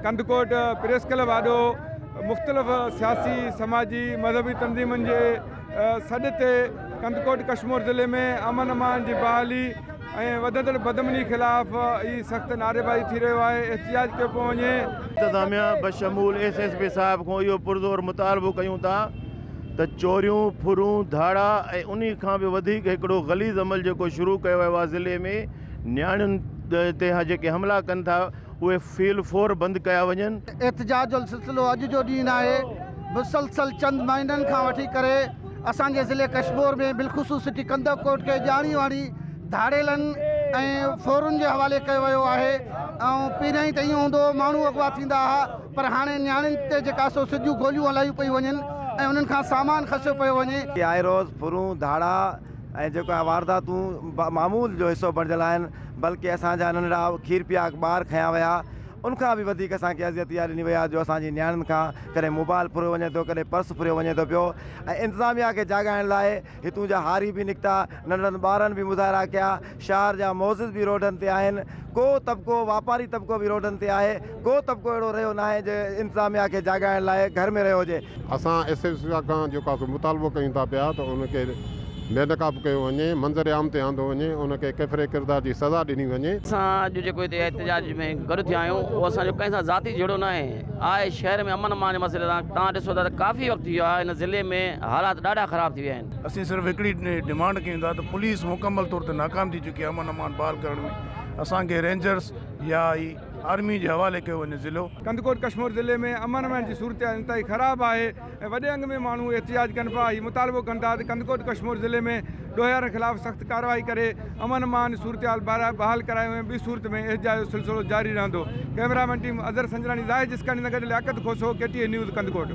Kandhkot press club वाॾो मुख़्तलिफ़ सियासी समाजी मज़हबी तंज़ीमुनि जे सॾ ते कंदकोट कश्मीर ज़िले में अमन अमान जी बहाली ऐं वधंदड़ बदमनी ख़िलाफ़ ही सख़्तु नारेबाज़ी थी रहियो आहे। एहतिजाज कयो पियो वञे। इंतिज़ामिया बशमूल SSP साहिब खां इहो पुरज़ोर मुतालबो कयूं था त चोरियूं फुरूं धाड़ा ऐं उन खां बि वधीक हिकिड़ो ग़लीज़ अमल जेको शुरू कयो वियो आहे ज़िले में नियाणियुनि ते जेके हमला कनि था उहे फील फोर बंदि कया वञनि। एहतिजाज जो सिलसिलो अॼु जो ॾींहुं आहे। मुसलसल चंद महीननि खां वठी करे असांजे ज़िले कश्मीर में बिलख़ुसूस कंदकोट खे ॼाणी वाणी धाड़ेलनि ऐं फोरुनि जे हवाले कयो वियो आहे। ऐं पहिरियों त ईअं हूंदो माण्हू अॻुवा थींदा हुआ, पर हाणे नियाणियुनि ते जेका सो सिधियूं गोलियूं हलायूं पयूं वञनि ऐं उन्हनि खां सामान खसियो पियो वञे। आए रोज़ फुरूं धाड़ा ऐं जेको आहे वारदातूं मामूल जो हिसो बणिजल आहिनि। बल्कि असांजा नंढड़ा खीर पिया ॿार खयां विया, उनखां बि वधीक असांखे अज़ियत इहा ॾिनी वई आहे जो असांजी नियाणियुनि खां कॾहिं मोबाइल फुरियो वञे थो, कॾहिं पर्स फुरियो वञे थो पियो। ऐं इंतिज़ामिया खे जाॻाइण लाइ हितूं जा हारी बि निकिता, नंढड़नि ॿारनि बि मुज़ाहिरा कया। शहर जा मोज़िज़ बि रोडनि ते आहिनि, को तबिको वापारी तबिको बि रोडनि ते आहे, को तबिको अहिड़ो रहियो न आहे जो इंतिज़ामिया खे जाॻाइण लाइ घर में रहियो हुजे। असां SSP खां जेको आहे मुतालबो कयूं था पिया त उनखे बेनकाब कयो वञे, मंज़र आम ते आंदो वञे, उनखे कैफ़रे किरदार जी सज़ा ॾिनी वञे। असां अॼु जेको हिते एहतिजाज में गॾु थिया आहियूं उहो असांजो कंहिं सां ज़ाती जुड़ो न आहे। शहर में अमन अमान जे मसइले सां तव्हां ॾिसो था त काफ़ी वक़्तु थी वियो आहे, हिन ज़िले में हालात ॾाढा ख़राब थी विया आहिनि। असीं सिर्फ़ु हिकिड़ी डिमांड कयूं था त पुलिस मुकमल तौर ते नाकाम थी चुकी आहे अमन अमान बहाल करण में। असांखे रेंजर्स या ही आर्मी जे हवाले कयो वञे ज़िलो। कंदकोट कश्मीर ज़िले में अमन अमान जी सूरत इंतहाई ख़राबु आहे ऐं वॾे अंग में माण्हू एहतिजाज कनि पिया। ही मुतालबो कनि था त कंदकोट कश्मीर ज़िले में ॾोहियारनि ख़िलाफ़ु सख़्तु कार्रवाई करे अमन अमान सूरत बहाल करायूं ऐं ॿी सूरत में एहतिजाज जो सिलसिलो जारी रहंदो। कैमरामैन टीम अज़र संजरानी, ज़ाहिद जिस्कानी नगर, लियाकत खोसो, KTN न्यूज़ कंदकोट।